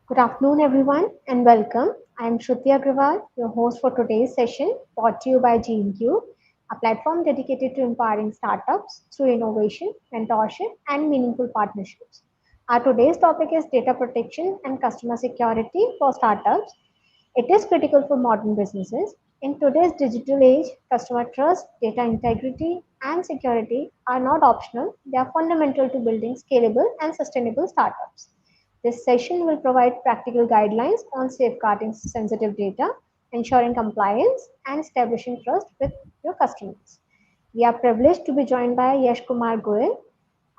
Good afternoon, everyone, and welcome. I am Shruti Agrawal, your host for today's session, brought to you by GNQ, a platform dedicated to empowering startups through innovation, mentorship, and meaningful partnerships. Our today's topic is data protection and customer security for startups. It is critical for modern businesses. In today's digital age, customer trust, data integrity, and security are not optional, they are fundamental to building scalable and sustainable startups. This session will provide practical guidelines on safeguarding sensitive data, ensuring compliance, and establishing trust with your customers. We are privileged to be joined by Yash Kumar Goel,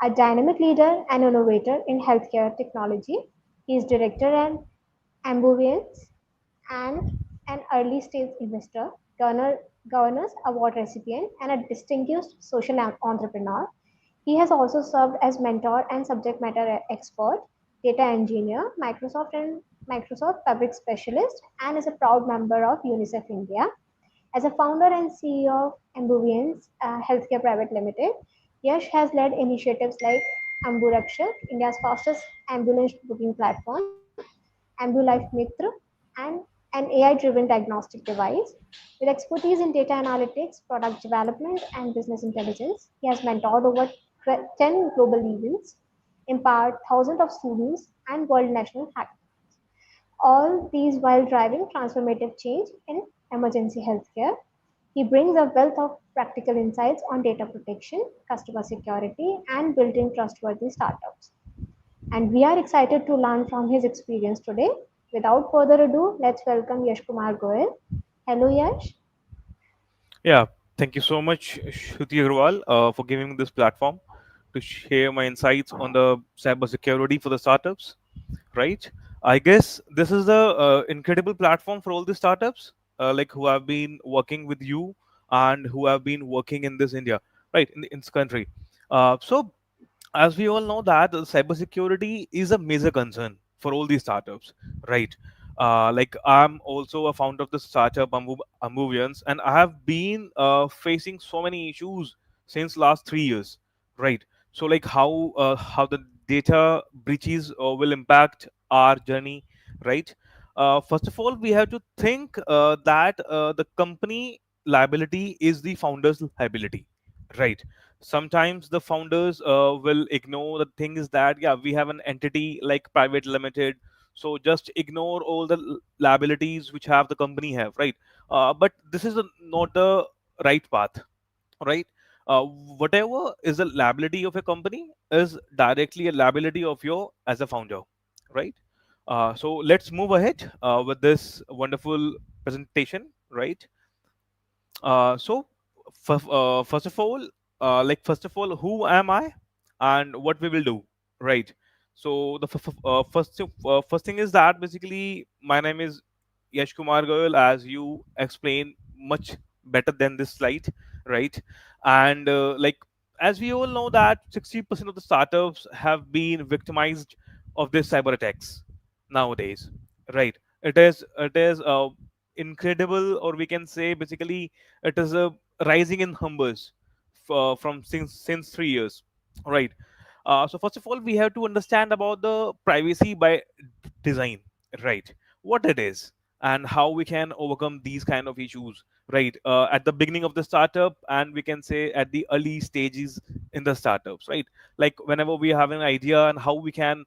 a dynamic leader and innovator in healthcare technology. He is director at Ambuvians and an early stage investor, Governors Award recipient, and a distinguished social entrepreneur. He has also served as mentor and subject matter expert, data engineer, Microsoft Fabric specialist, and is a proud member of UNICEF India. As a founder and CEO of Ambuvians Healthcare Private Limited, Yash has led initiatives like AmbuRakshak, India's fastest ambulance booking platform, AmbuLife Mitra, and an AI-driven diagnostic device. With expertise in data analytics, product development, and business intelligence, he has mentored over 10 global events, empowered thousands of students, and world national hackathons. All these while driving transformative change in emergency healthcare. He brings a wealth of practical insights on data protection, customer security, and building trustworthy startups. And we are excited to learn from his experience today. Without further ado, let's welcome Yash Kumar Goel. Hello, Yash. Yeah, thank you so much, Shruti Agrawal, for giving me this platform to share my insights on the cybersecurity for the startups. Right? I guess this is the incredible platform for all the startups, like who have been working with you and who have been working in this India, right, in this country. So as we all know that cybersecurity is a major concern for all these startups, right? Like I'm also a founder of the startup Ambuvians, and I have been facing so many issues since last 3 years, right? So like how the data breaches will impact our journey, right? First of all, we have to think that the company liability is the founder's liability, right? Sometimes the founders will ignore the thing is that yeah, we have an entity like private limited, so just ignore all the liabilities which have the company have, right? But this is not the right path, right? Whatever is the liability of a company is directly a liability of your as a founder, right? So let's move ahead with this wonderful presentation, right? So, first of all, who am I, and what we will do, right? So, the first thing is that basically my name is Yash Kumar Goel, as you explain much better than this slide, right? And as we all know that 60% of the startups have been victimized of this cyber attacks nowadays, right? It is incredible, or we can say basically it is a rising in numbers from since 3 years, right? So first of all, we have to understand about the privacy by design, right? What it is and how we can overcome these kind of issues, right? At the beginning of the startup, and we can say at the early stages in the startups, right? Like whenever we have an idea and how we can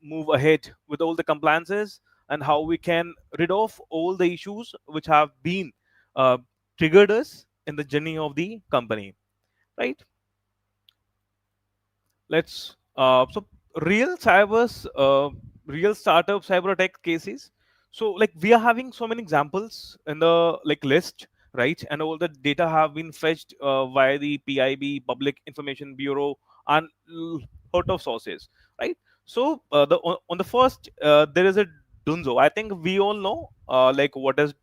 move ahead with all the compliances, and how we can rid of all the issues which have been uh, triggered us in the journey of the company, right? Let's so real real startup cyber attack cases. So like we are having so many examples in the like list, right? And all the data have been fetched via the PIB, Public Information Bureau, and lot of sources, right? So the on the first there is a Dunzo. I think we all know like what is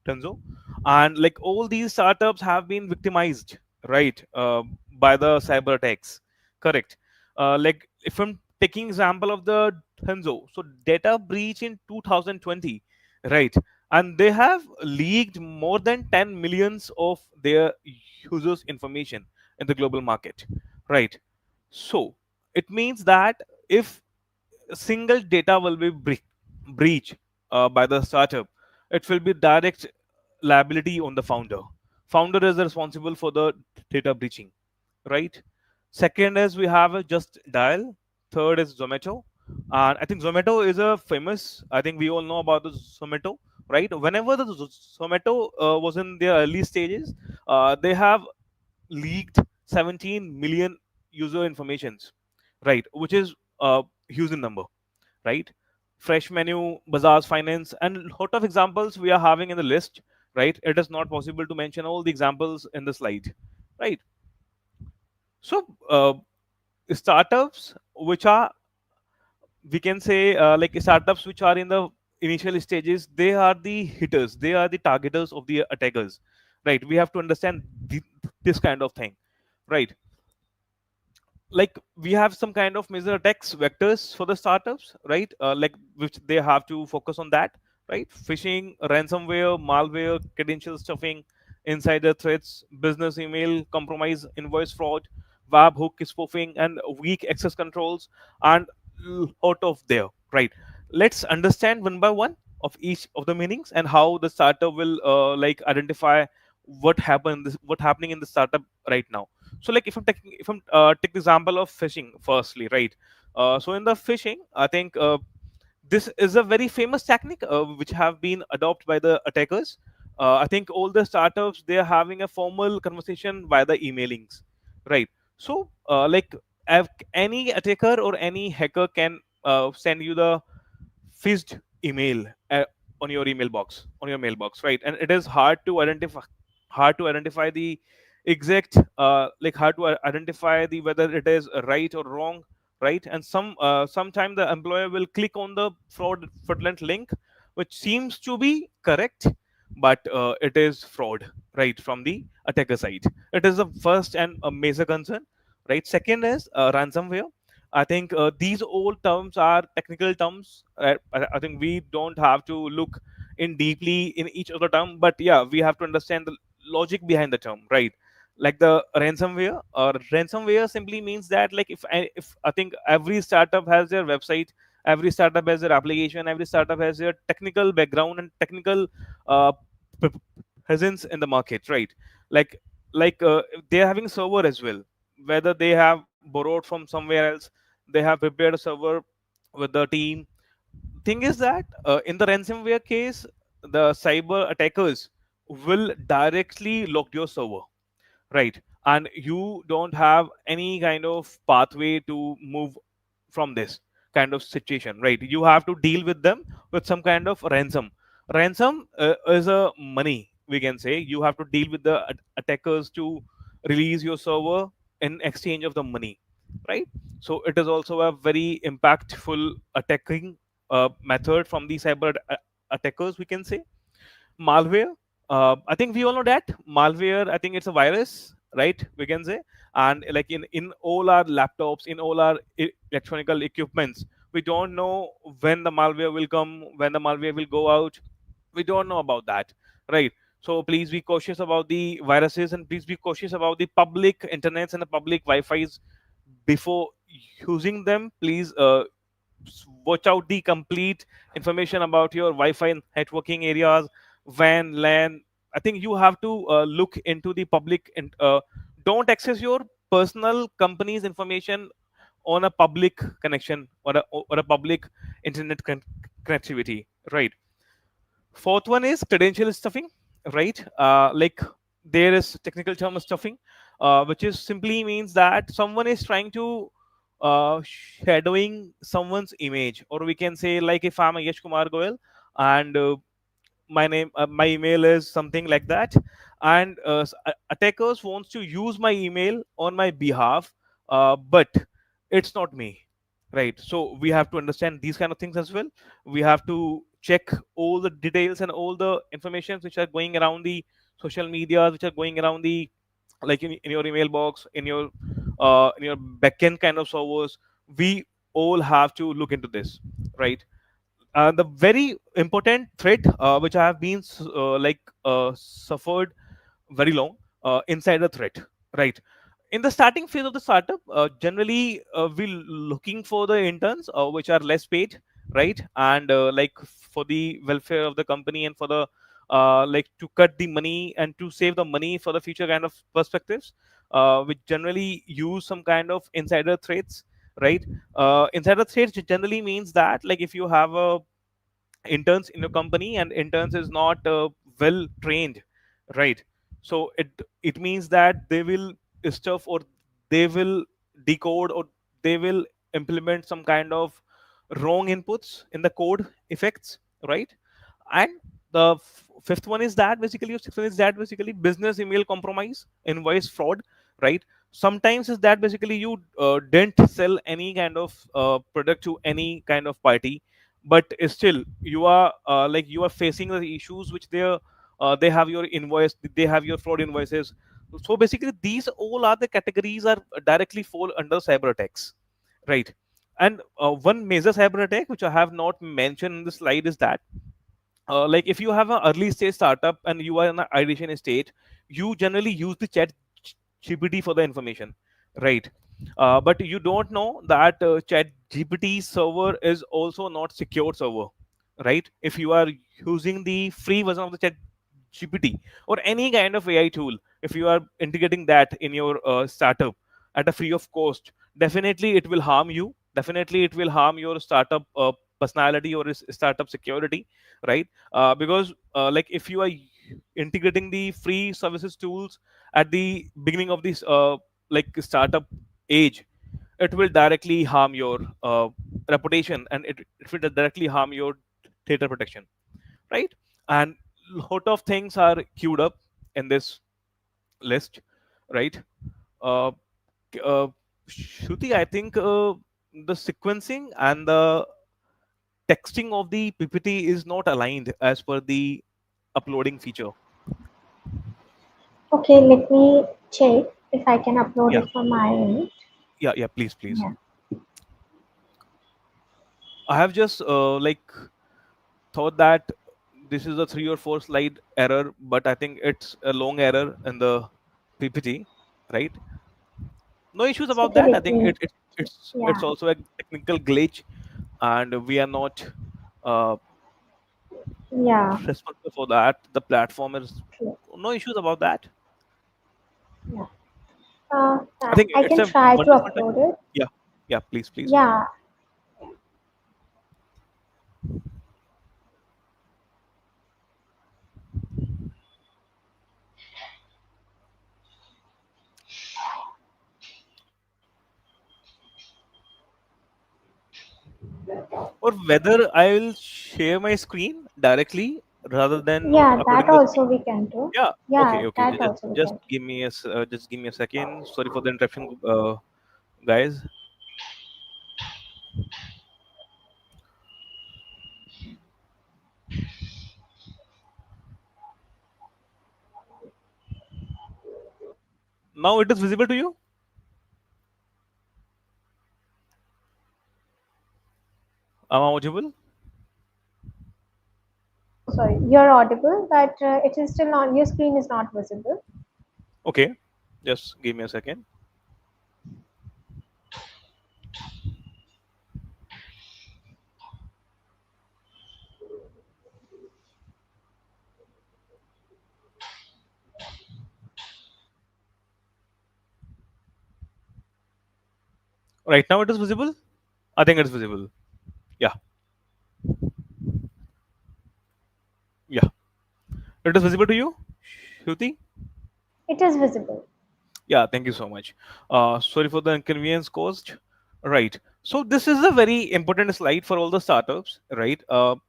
Dunzo, and like all these startups have been victimized, right, by the cyber attacks, correct? Like if I'm taking example of the Henzo, so data breach in 2020, right? And they have leaked more than 10 millions of their users' information in the global market, right? So it means that if a single data will be breached, breach by the startup, it will be direct liability on the founder. Founder is responsible for the data breaching, right? Second is we have a just dial. Third is Zomato, and I think Zomato is a famous. I think we all know about the Zomato, right? Whenever the Zomato was in their early stages, they have leaked 17 million user informations, right? Which is a huge number, right? Fresh menu, Bazaar's finance, and lot of examples we are having in the list, right? It is not possible to mention all the examples in the slide, right? So startups which are, we can say, like startups which are in the initial stages, they are the hitters, they are the targeters of the attackers, right? We have to understand this kind of thing, right? Like we have some kind of major attacks vectors for the startups, right? Like which they have to focus on that, right? Phishing, ransomware, malware, credential stuffing, insider threats, business email compromise, invoice fraud, web hook spoofing, and weak access controls, and out of there, right? Let's understand one by one of each of the meanings and how the startup will like identify what happening in the startup right now. So like if I'm take the example of phishing firstly, right? So in the phishing, I think this is a very famous technique which have been adopted by the attackers. I think all the startups, they are having a formal conversation via the emailings, right? So like any attacker or any hacker can send you the fizzed email on your email box, on your mailbox, right? And it is hard to identify the exact like hard to identify the whether it is right or wrong, right? And sometime the employer will click on the fraudulent link which seems to be correct, but it is fraud, right, from the attacker side. It is the first and a major concern, right? Second is ransomware. I think these all terms are technical terms. I think we don't have to look in deeply in each other term, but yeah, we have to understand the logic behind the term, right? Like the ransomware, or ransomware simply means that, like, if I think every startup has their website, every startup has their application, every startup has their technical background and technical uh, p- presence in the market, right? Like they are having server as well, whether they have borrowed from somewhere else, they have prepared a server with the team. Thing is that in the ransomware case, the cyber attackers will directly lock your server, right? And you don't have any kind of pathway to move from this kind of situation, right? You have to deal with them with some kind of ransom is a money, we can say. You have to deal with the attackers to release your server in exchange of the money, right? So it is also a very impactful attacking method from the attackers, we can say. Malware, I think we all know that malware, I think it's a virus, right, we can say. And like in all our laptops, in all our electronical equipments, we don't know when the malware will come, when the malware will go out. We don't know about that, right? So please be cautious about the viruses, and please be cautious about the public internets and the public wi-fi's before using them. Please watch out the complete information about your wi-fi and networking areas, WAN, LAN. I think you have to look into the public and don't access your personal company's information on a public connection, or a public internet connectivity, right? Fourth one is credential stuffing, right? Like there is technical term stuffing, which is simply means that someone is trying to shadowing someone's image, or we can say, like, if I'm a Yash Kumar Goel, and my email is something like that, and attackers wants to use my email on my behalf, but it's not me, right? So we have to understand these kind of things as well. We have to check all the details and all the informations which are going around the social media, which are going around the, like, in your email box, in your backend kind of servers. We all have to look into this, right? The very important threat which I have been suffered very long, insider threat, right? In the starting phase of the startup, generally we looking for the interns which are less paid, right? And like for the welfare of the company and for the like to cut the money and to save the money for the future kind of perspectives, which generally use some kind of insider threats, right? Insider threats generally means that, like, if you have a interns in your company and interns is not well trained, right? So it means that they will stuff, or they will decode, or they will implement some kind of wrong inputs in the code effects, right? And the fifth one is that basically, or sixth one is that basically business email compromise, invoice fraud, right? Sometimes is that basically you didn't sell any kind of product to any kind of party, but still you are like you are facing the issues which they have your invoice, they have your fraud invoices. So basically these all are the categories are directly fall under cyber attacks, right? And one major cyber attack which I have not mentioned in the slide is that, like, if you have an early stage startup and you are in an ideation stage, you generally use the chat gpt for the information, right? But you don't know that chat gpt server is also not secured server, right? If you are using the free version of the chat gpt or any kind of ai tool, if you are integrating that in your startup at a free of cost, definitely it will harm you, definitely it will harm your startup personality or startup security, right? Because like if you are integrating the free services tools at the beginning of this like startup age, it will directly harm your reputation, and it will directly harm your data protection, right? And lot of things are queued up in this list, right? uh, uh Shruti, I think the sequencing and the texting of the ppt is not aligned as per the uploading feature. Okay, let me check if I can upload Yeah, it from my end. yeah, please, please. Yeah. I have just like thought that this is a 3 or 4 slide error, but I think it's a long error in the ppt, right? No issues So about okay, that. I let think me. it's Yeah. also a technical glitch, and we are not uh, Yeah. responsible for that. The platform is, True. no issues about that. Yeah. I think I it's can a try to wonderful upload time. it. Yeah, yeah, please, please. Yeah. Or whether I will share my screen directly rather than not Yeah, that uploading the also screen. we can do. Yeah. Yeah, Okay. Okay. that also we Just can. give me just give me a second. Sorry for the interruption, guys. Now it is visible to you. Am I audible? Oh, sorry, you're audible, but it is still not. Your screen is not visible. Okay. Just give me a second. Right now it is visible. I think it's visible. Yeah. Yeah. It is visible to you, Shruti? It is visible. Yeah, thank you so much. Sorry for the inconvenience caused. Right. So this is a very important slide for all the startups, right?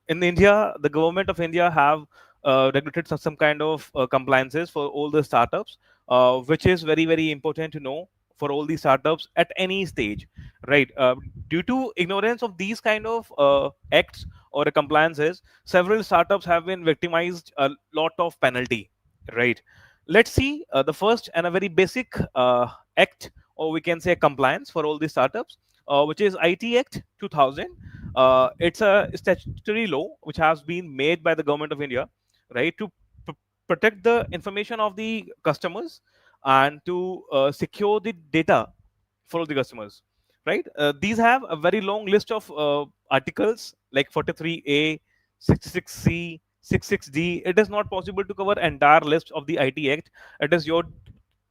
In India, the government of India have regulated some kind of compliances for all the startups, which is very, very important to know for all the startups at any stage, right? Due to ignorance of these kind of acts or compliances, several startups have been victimized a lot of penalty, right? Let's see the first and a very basic act, or we can say compliance for all the startups, which is IT Act 2000. It's a statutory law which has been made by the government of India, right, to p- protect the information of the customers and to secure the data for the customers, right? These have a very long list of articles like 43A, 66C, 66D. It is not possible to cover entire list of the IT Act. It is your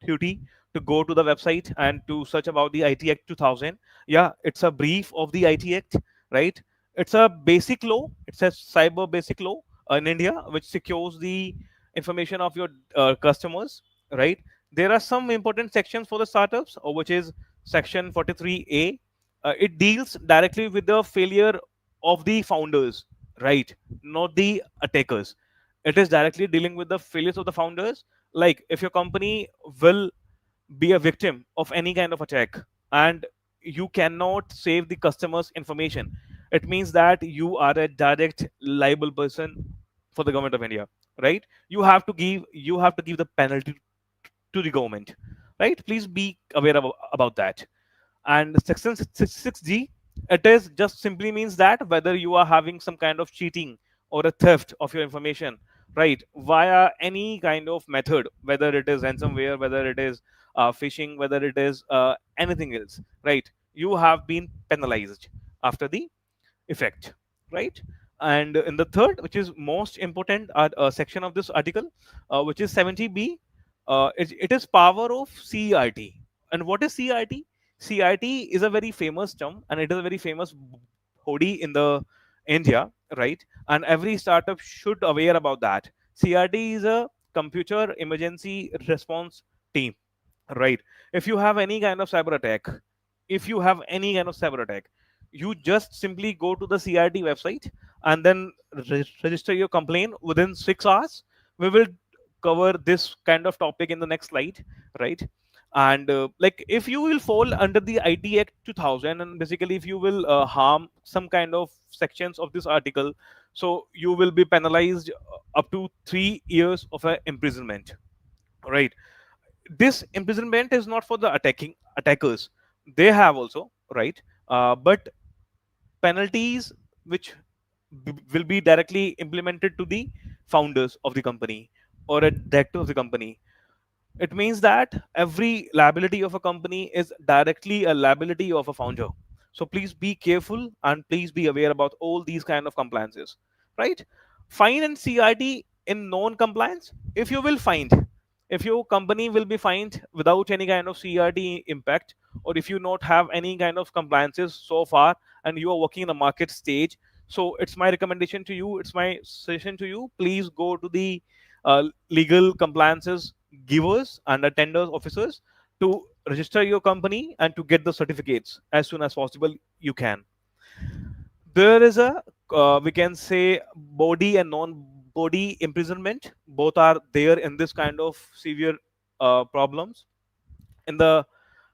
duty to go to the website and to search about the IT Act 2000. Yeah, it's a brief of the IT Act, right? It's a basic law. It's a cyber basic law in India, which secures the information of your customers, right? There are some important sections for the startups, which is section 43A. It deals directly with the failure of the founders, right? Not the attackers. It is directly dealing with the failures of the founders. Like if your company will be a victim of any kind of attack and you cannot save the customer's information, it means that you are a direct liable person for the government of India, right? You have to give the penalty to the government, right? Please be aware about that. And section 6G, it is just simply means that whether you are having some kind of cheating or a theft of your information, right, via any kind of method, whether it is ransomware, whether it is phishing, whether it is anything else, right, you have been penalized after the effect, right? And in the third, which is most important section of this article, which is 70B, it is power of CRT. And what is CRT? CRT is a very famous term, and it is a very famous body in the India, right? And every startup should aware about that. CRT is a computer emergency response team, right? If you have any kind of cyber attack, if you have any kind of cyber attack, you just simply go to the CRT website and then register your complaint within 6 hours. We will cover this kind of topic in the next slide, right? And like if you will fall under the IT Act 2000, and basically if you will harm some kind of sections of this article, so you will be penalized up to 3 years of imprisonment, right? This imprisonment is not for the attacking attackers, they have also, right? But penalties which will be directly implemented to the founders of the company or a director of the company. It means that every liability of a company is directly a liability of a founder. So please be careful and please be aware about all these kind of compliances, right? Fine and CRT in non-compliance. If you will find, if your company will be fined without any kind of CRT impact, or if you not have any kind of compliances so far, and you are working in a market stage, so it's my recommendation to you, it's my suggestion to you, please go to the legal compliances givers and attenders officers to register your company and to get the certificates as soon as possible you can. There is a we can say body and non body imprisonment, both are there in this kind of severe problems in the.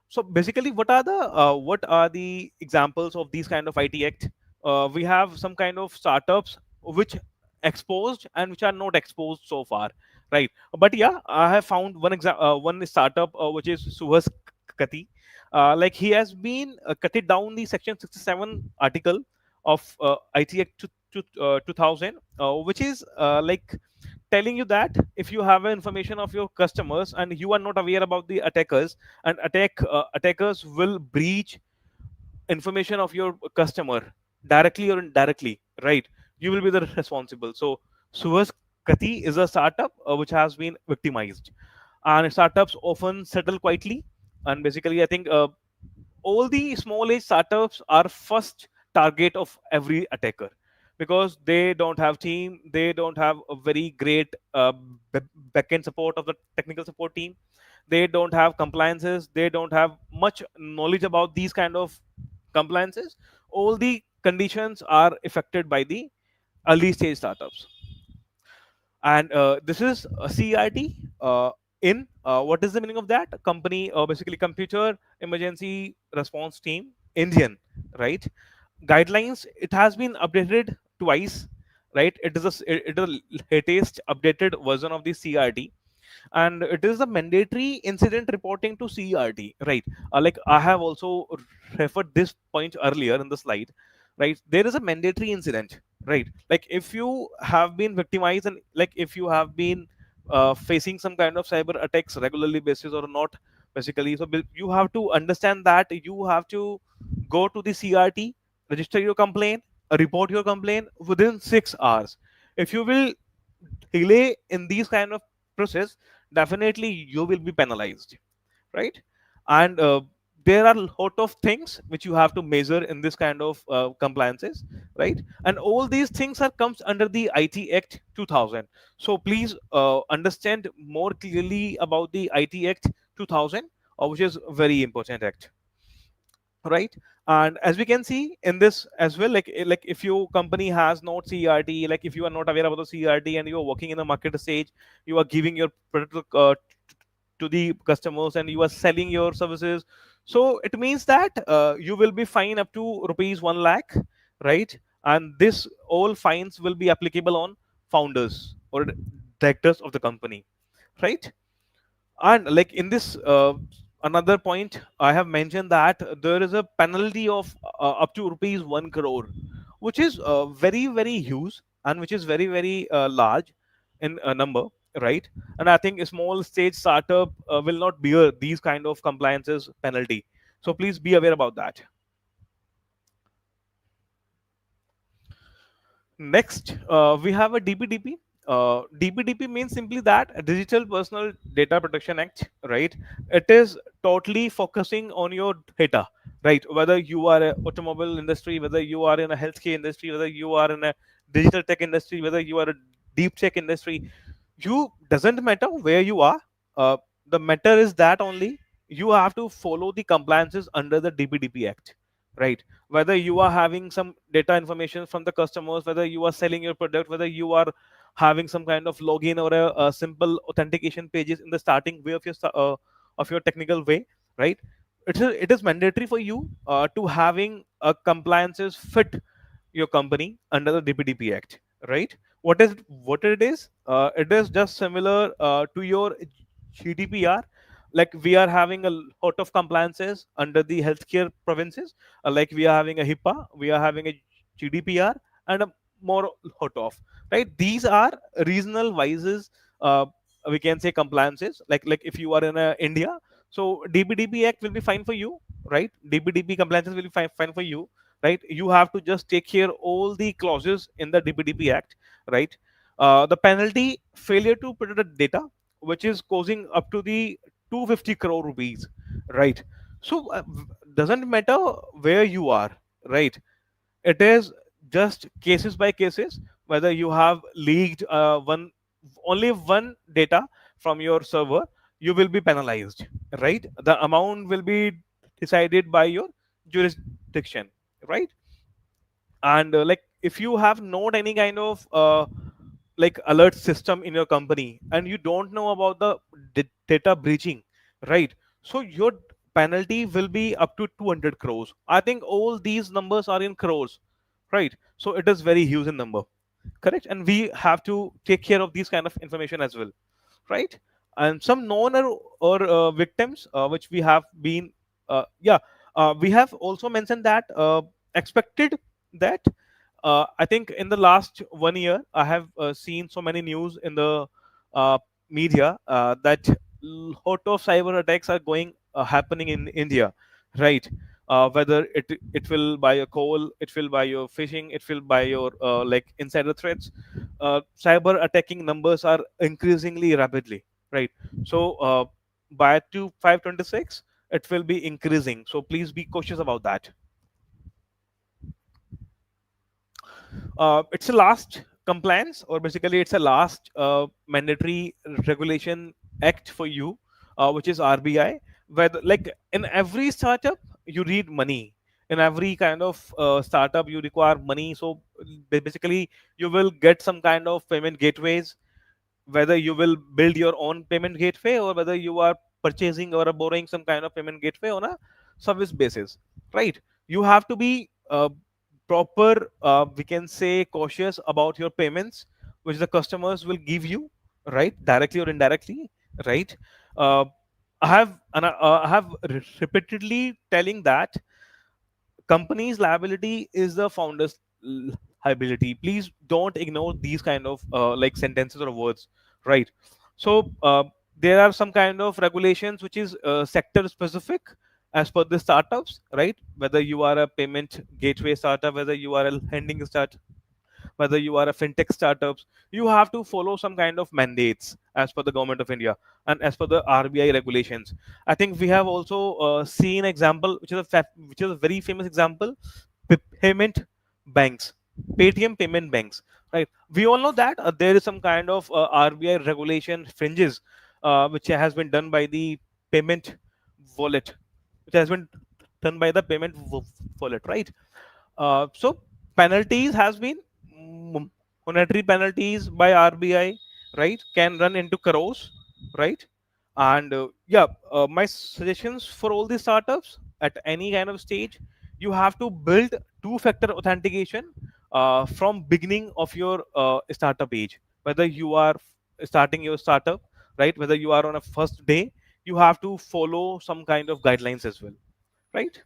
So basically what are the examples of these kind of IT Act? We have some kind of startups which exposed and which are not exposed so far, right? But yeah, I have found one startup which is Suhas Kati. Like he has been cutted down the section 67 article of IT Act 2000, which is like telling you that if you have information of your customers and you are not aware about the attackers, and attackers will breach information of your customer directly or indirectly, right, you will be the responsible. So Suhas Kati is a startup which has been victimized, and startups often settle quietly. And basically I think all the small age startups are first target of every attacker, because they don't have team, they don't have a very great backend support of the technical support team, they don't have compliances, they don't have much knowledge about these kind of compliances. All the conditions are affected by the early stage startups. And this is a CRT in what is the meaning of that company? Basically computer emergency response team, Indian, right? Guidelines, it has been updated twice, right? It is a latest updated version of the CRT, and it is a mandatory incident reporting to CRT, right? Like I have also referred this point earlier in the slide, right? There is a mandatory incident, right? Like if you have been victimized, and like if you have been facing some kind of cyber attacks regularly basis or not, basically. So you have to understand that you have to go to the CRT, register your complaint, report your complaint within 6 hours. If you will delay in these kind of process, definitely you will be penalized, right? And there are a lot of things which you have to measure in this kind of compliances, right? And all these things are comes under the IT Act 2000. So please understand more clearly about the IT Act 2000, which is very important act, right? And as we can see in this as well, like if your company has not CRT, like if you are not aware about the CRT and you are working in the market stage, you are giving your product to the customers and you are selling your services, so it means that you will be fined up to rupees 1 lakh, right? And this all fines will be applicable on founders or directors of the company, right? And like in this another point I have mentioned that there is a penalty of up to rupees 1 crore, which is very very huge and which is very very large in a number, right? And I think a small stage startup will not bear these kind of compliances penalty, so please be aware about that. Next, we have a DPDP. DPDP means simply that a Digital Personal Data Protection Act, right? It is totally focusing on your data, right? Whether you are a automobile industry, whether you are in a healthcare industry, whether you are in a digital tech industry, whether you are a deep tech industry, you doesn't matter where you are. Uh, the matter is that only you have to follow the compliances under the DPDP Act, right? Whether you are having some data information from the customers, whether you are selling your product, whether you are having some kind of login or a simple authentication pages in the starting way of your technical way, right? It is mandatory for you to having a compliances fit your company under the DPDP Act, right? What it is? It is just similar to your GDPR. Like we are having a lot of compliances under the healthcare provinces. Like we are having a HIPAA, we are having a GDPR, and a more lot of, right. These are regional wises. We can say compliances. Like if you are in India, so DPDP Act will be fine for you, right? DPDP compliances will be fine for you, right? You have to just take care all the clauses in the DPDP Act, right? The penalty failure to protect the data, which is causing up to the 250 crore rupees, right? So doesn't matter where you are, right? It is just cases by cases. Whether you have leaked one only one data from your server, you will be penalized, right? The amount will be decided by your jurisdiction, right? And like if you have not any kind of like alert system in your company and you don't know about the data breaching, right? So your penalty will be up to 200 crores. I think all these numbers are in crores, right? So it is very huge in number, correct? And we have to take care of these kind of information as well, right? And some known or victims which we have been yeah we have also mentioned that expected that I think in the last 1 year I have seen so many news in the uh, media that lot of cyber attacks are going happening in India, right? Whether it will by your coal, it will by your phishing, it will by your like insider threats. Cyber attacking numbers are increasingly rapidly, right? So by 526 it will be increasing, so please be cautious about that. It's a last compliance, or basically it's a last mandatory regulation act for you, which is RBI. Where like in every startup you need money, in every kind of startup you require money. So basically you will get some kind of payment gateways, whether you will build your own payment gateway or whether you are purchasing or borrowing some kind of payment gateway on a service basis, right? You have to be proper, we can say cautious about your payments which the customers will give you, right, directly or indirectly, right? uh, I have repeatedly telling that company's liability is the founder's liability. Please don't ignore these kind of like sentences or words, right? So there are some kind of regulations which is sector specific as per the startups, right? Whether you are a payment gateway startup, whether you are a lending startup, whether you are a fintech startups, you have to follow some kind of mandates as per the government of India and as per the RBI regulations. I think we have also seen example which is which is a very famous example, payment banks, Paytm payment banks, right? We all know that there is some kind of RBI regulation fringes which has been done by the payment wallet, which has been done by the payment wallet, right? So penalties has been monetary penalties by RBI, right? Can run into crores, right? And yeah, my suggestions for all these startups at any kind of stage, you have to build two-factor authentication from beginning of your startup age. Whether you are starting your startup, right? Whether you are on a first day, you have to follow some kind of guidelines as well, right?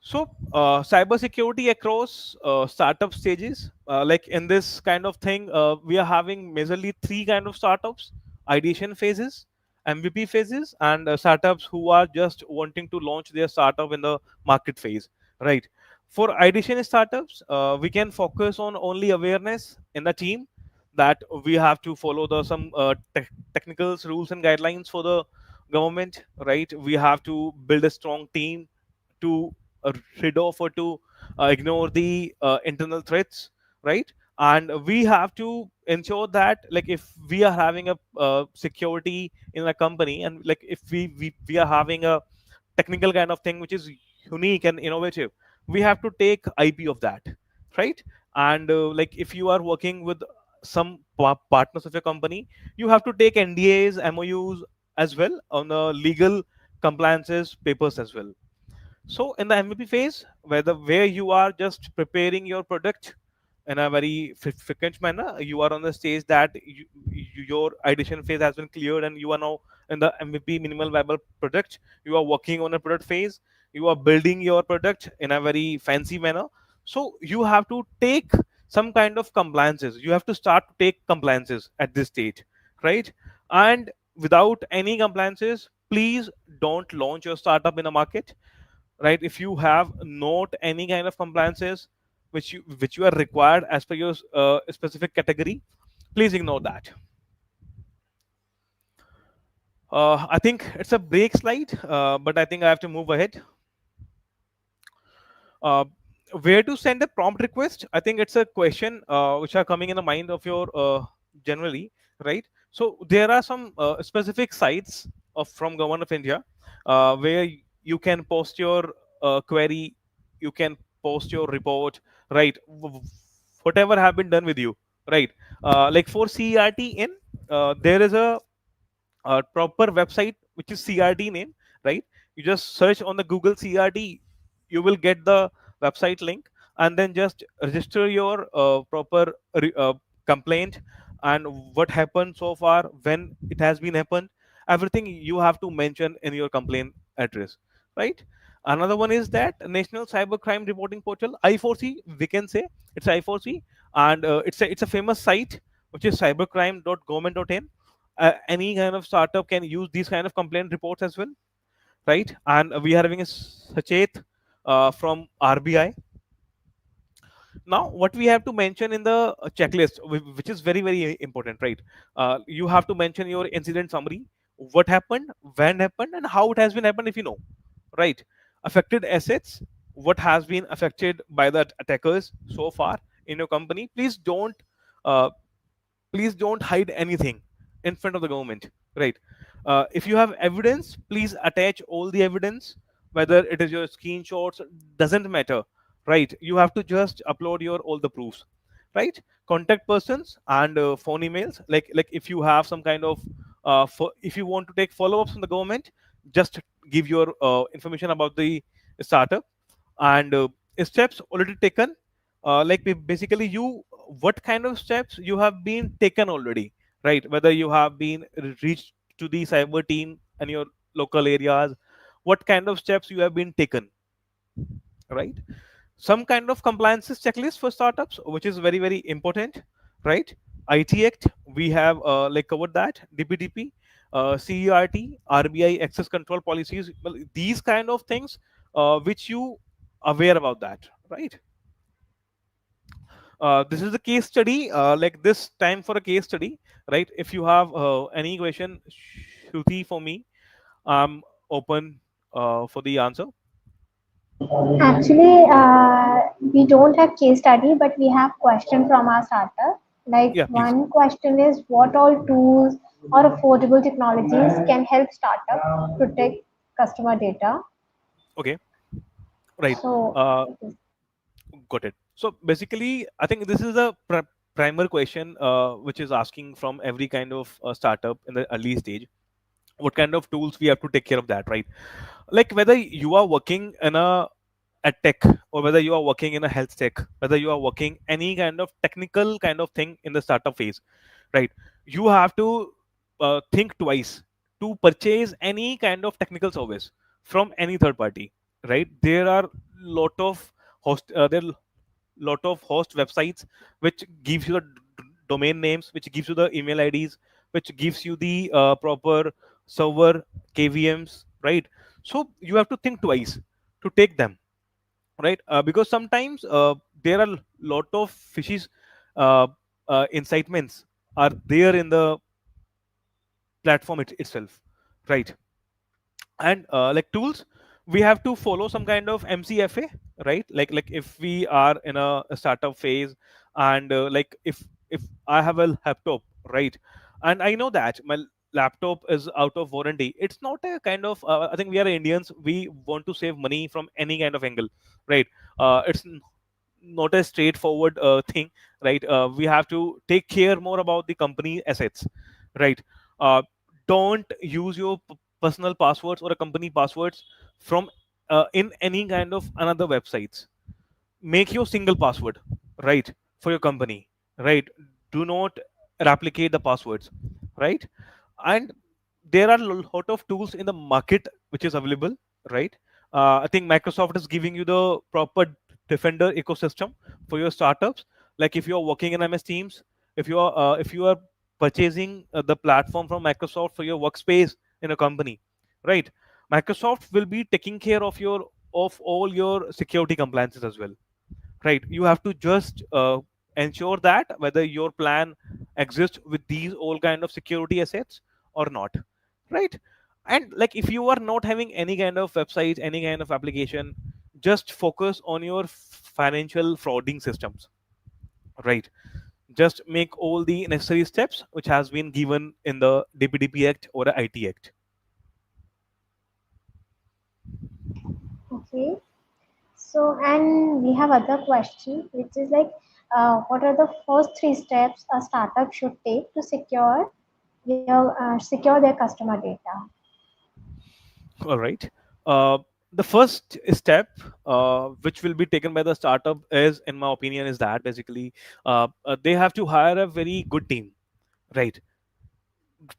So, cybersecurity across startup stages, like in this kind of thing, we are having majorly three kind of startups: ideation phases, MVP phases, and startups who are just wanting to launch their startup in the market phase. Right. For ideation startups, we can focus on only awareness in the team that we have to follow the some technical rules and guidelines for the government. Right. We have to build a strong team to rid of or to ignore the internal threats, right? And we have to ensure that, like, if we are having a security in a company, and like if we are having a technical kind of thing which is unique and innovative, we have to take IP of that, right? And like if you are working with some partners of your company, you have to take NDAs, MOUs as well on the legal compliances papers as well. So in the MVP phase, where you are just preparing your product in a very frequent manner, you are on the stage that your ideation phase has been cleared, and you are now in the MVP, minimal viable product. You are working on a product phase. You are building your product in a very fancy manner. So you have to take some kind of compliances. You have to start to take compliances at this stage, right? And without any compliances, please don't launch your startup in a market, right? If you have not any kind of compliances which you are required as per your specific category, please ignore that. I think it's a break slide, but I think I have to move ahead. uh, where to send a prompt request? I think it's a question which are coming in the mind of your generally, right? So there are some specific sites from government of India where you can post your query, you can post your report, right? Whatever have been done with you, right? Like for CERT in, there is a proper website which is CRD name, right? You just search on the Google CRD, you will get the website link, and then just register your proper complaint and what happened so far, when it has been happened, everything you have to mention in your complaint address, right? Another one is that National Cyber Crime Reporting Portal, I4C, we can say it's I4C, and it's a famous site which is cybercrime.government.in. Any kind of startup can use these kind of complaint reports as well, right? And we are having a Sachet from RBI. Now, what we have to mention in the checklist, which is very very important, right? You have to mention your incident summary, what happened, when happened, and how it has been happened, if you know, right? Affected assets, what has been affected by the attackers so far in your company. Uh, please don't hide anything in front of the government, right? If you have evidence, please attach all the evidence, whether it is your screenshots, doesn't matter, right? You have to just upload your all the proofs, right? Contact persons and phone emails, like if you have some kind of if you want to take follow-ups from the government, just give your information about the startup. And steps already taken, like basically you, what kind of steps you have been taken already, right? Whether you have been reached to the cyber team and your local areas, what kind of steps you have been taken, right? Some kind of compliances checklist for startups, which is very very important, right? IT Act, we have like covered that. DPDP, CERT, RBI access control policies. Well, these kind of things, which you aware about that, right? This is a case study, like this time for a case study, right? If you have any question, Shruti, for me, I'm open for the answer. Actually, we don't have case study, but we have question from our startup. Like Yeah, please. one question is, what all tools or affordable technologies can help startup protect customer data? Okay, right. So, Uh, it is- got it. So basically, I think this is a primer question which is asking from every kind of startup in the early stage. What kind of tools we have to take care of that, right? Like whether you are working in a tech, or whether you are working in a health tech, whether you are working any kind of technical kind of thing in the startup phase, right? You have to think twice to purchase any kind of technical service from any third party, right? There are lot of there are lot of host websites which gives you the domain names, which gives you the email IDs, which gives you the proper server kvms, right? So you have to think twice to take them, right? Because sometimes there are lot of fishes uh, incitements are there in the platform itself, right? And like tools, we have to follow some kind of mcfa, right? Like if we are in a startup phase, and like if I have a laptop, right, and I know that my laptop is out of warranty, it's not a kind of I think we are Indians, we want to save money from any kind of angle, right? It's not a straightforward thing, right? We have to take care more about the company assets, right? uh, don't use your personal passwords or a company passwords from in any kind of another websites. Make your single password, right, for your company, right? Do not replicate the passwords, right? And there are a lot of tools in the market which is available, right? I think Microsoft is giving you the proper defender ecosystem for your startups. Like if you are working in MS Teams, if you are purchasing the platform from Microsoft for your workspace in a company, right? Microsoft will be taking care of your of all your security compliances as well, right? You have to just ensure that whether your plan exists with these all kind of security assets or not, right? And like if you are not having any kind of websites, any kind of application, just focus on your financial frauding systems, right? Just make all the necessary steps which has been given in the DPDP Act or the IT Act. okay. So, and we have other question, which is like, what are the first three steps a startup should take to secure their customer data? All right. Uh, the first step which will be taken by the startup is, in my opinion, is that basically they have to hire a very good team, right?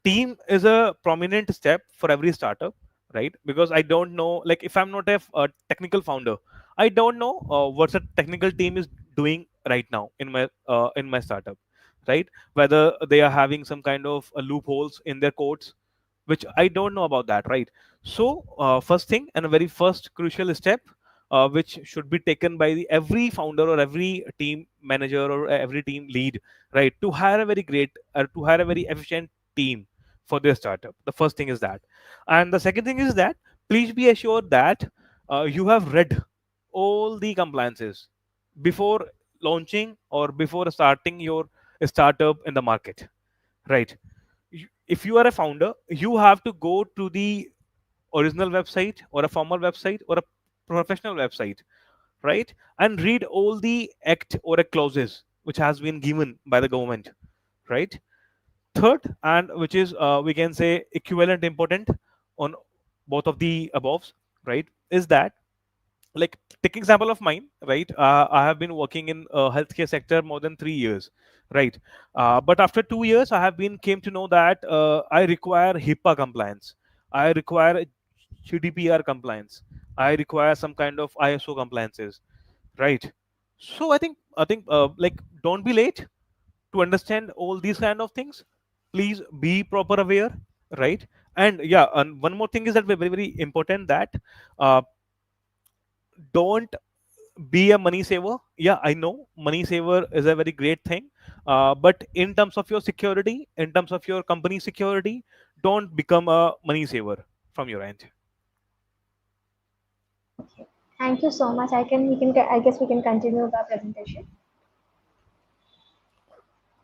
Team is a prominent step for every startup, right? Because I don't know, like if I'm not a technical founder, I don't know what the technical team is doing right now in my startup, right? Whether they are having some kind of loopholes in their codes, which I don't know about that, right? So first thing and a very first crucial step which should be taken by every founder or every team manager or every team lead, right, to hire a very great to hire a very efficient team for their startup. The first thing is that. And the second thing is that please be assured that you have read all the compliances before launching or before starting your startup in the market, right? If you are a founder, you have to go to the original website or a formal website or a professional website, right, and read all the act or a clauses which has been given by the government, right? Third, and which is we can say equivalent important on both of the above, right, is that, like, take example of mine, right? I have been working in healthcare sector more than 3 years, right? But after 2 years I have been came to know that I require HIPAA compliance, I require GDPR compliance, I require some kind of ISO compliances, right? So I think like don't be late to understand all these kind of things, please be proper aware, right? And yeah, and one more thing is that very very important, that uh, don't be a money saver. Yeah, I know money saver is a very great thing, but in terms of your security, in terms of your company security, don't become a money saver from your end. Okay. Thank you so much. I guess we can continue the presentation.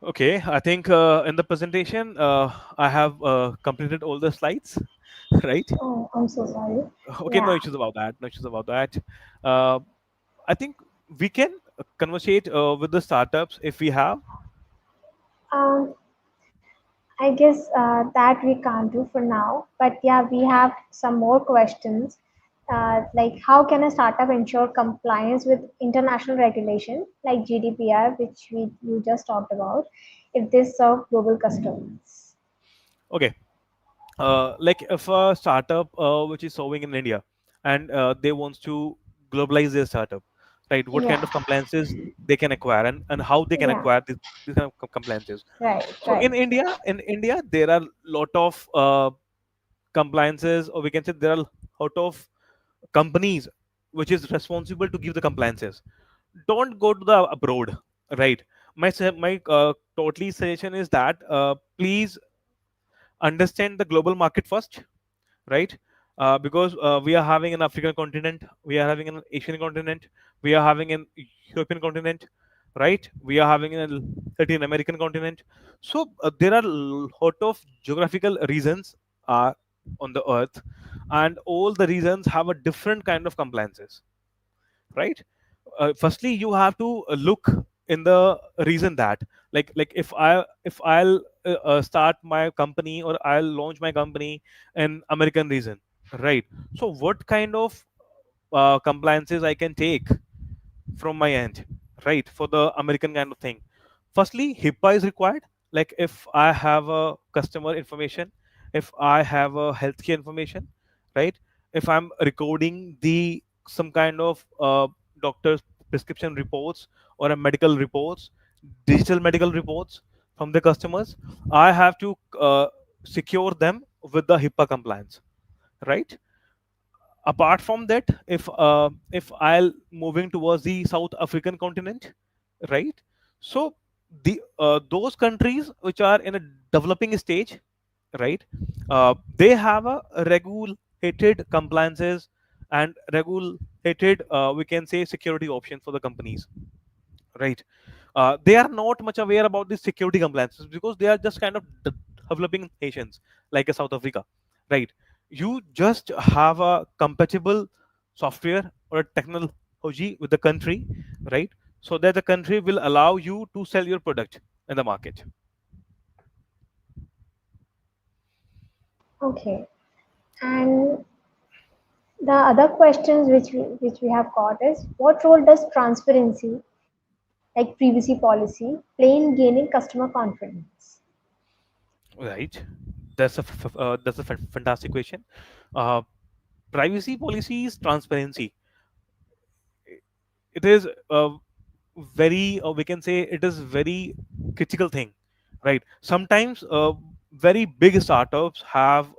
Okay, I think in the presentation I have completed all the slides. Right. Oh, I'm so sorry. Okay, no Yeah. issues about that, no issues about that. uh, I think we can conversate with the startups if we have. Um, I guess that we can't do for now. But yeah, we have some more questions. Like, how can a startup ensure compliance with international regulation like GDPR, which you just talked about, if they serve global customers? Okay, like if a startup which is serving in India, and they wants to globalize their startup, right? What Yeah, kind of compliances they can acquire, and how they can yeah, acquire this kind of compliances. right, So right. in India, there are lot of compliances, or we can say there are lot of companies which is responsible to give the compliances. Don't go to the abroad, right? My totally suggestion is that please understand the global market first, right? Because we are having an African continent, we are having an Asian continent, we are having an European continent, right? We are having a Latin American continent. So there are lot of geographical reasons on the earth, and all the regions have a different kind of compliances, right? Firstly you have to look in the reason that, like if I'll start my company, or I'll launch my company in American region, right? So what kind of compliances I can take from my end, right, for the American kind of thing. Firstly, HIPAA is required. Like if I have a customer information, if I have a healthcare information, right? If I'm recording the some kind of doctor's prescription reports, or a medical reports, digital medical reports from the customers, I have to secure them with the HIPAA compliance, right? Apart from that, if I'll moving towards the South African continent, right? So the those countries which are in a developing stage, right? They have a regulated compliances and regulated, we can say, security option for the companies, right? They are not much aware about the security compliances, because they are just kind of developing nations like a South Africa, right? You just have a compatible software or a technology with the country, right? So that the country will allow you to sell your product in the market. Okay. And the other questions which we have got is, what role does transparency, like privacy policy, play in gaining customer confidence? Right, that's a fantastic question. uh, Privacy policies, transparency, it is very, we can say it is very critical thing, right? Sometimes very big startups have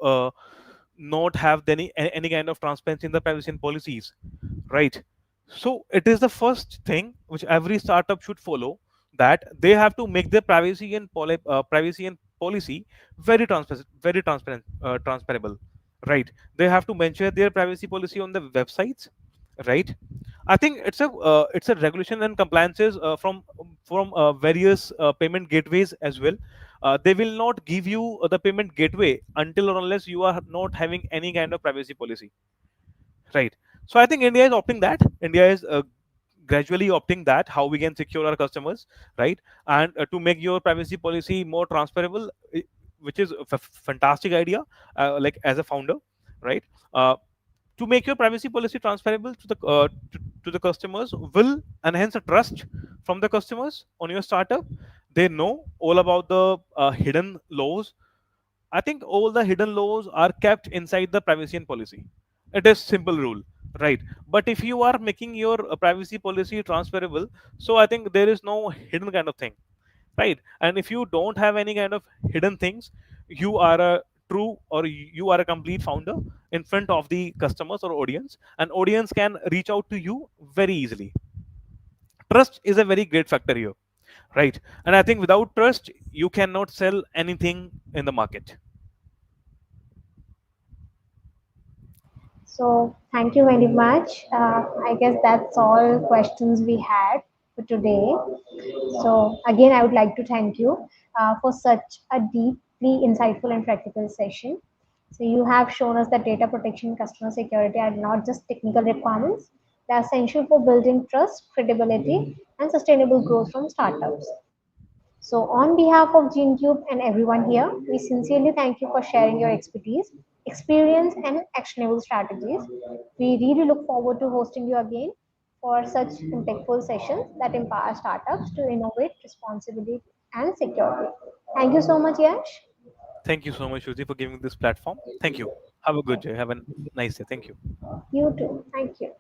not have any kind of transparency in the privacy and policies, right? So it is the first thing which every startup should follow, that they have to make their privacy and policy very transparent, very transparable, right? They have to mention their privacy policy on the websites, right? I think it's a regulation and compliances from various payment gateways as well. They will not give you the payment gateway until or unless you are not having any kind of privacy policy, right? So I think India is opting that. India is gradually opting that how we can secure our customers, right? And to make your privacy policy more transferable, which is a fantastic idea, like as a founder, right? To make your privacy policy transferable to the customers will enhance the trust from the customers on your startup. They know all about the hidden laws. I think all the hidden laws are kept inside the privacy and policy. It is simple rule, right? But if you are making your privacy policy transferable, so I think there is no hidden kind of thing. right? And if you don't have any kind of hidden things, you are a true, or you are a complete founder in front of the customers or audience, and audience can reach out to you very easily. Trust is a very great factor here, right? And I think without trust you cannot sell anything in the market. So thank you very much. I guess that's all questions we had for today. So again, I would like to thank you for such a deeply insightful and practical session. So you have shown us that data protection and customer security are not just technical requirements; they are essential for building trust, credibility, and sustainable growth from startups. So, on behalf of GeneCube and everyone here, we sincerely thank you for sharing your expertise, experience, and actionable strategies. We really look forward to hosting you again for such impactful sessions that empower startups to innovate responsibly and securely. Thank you so much, Yash. Thank you so much, Shruti, for giving this platform. Thank you. Have a good day. Have a nice day. Thank you. You too. Thank you.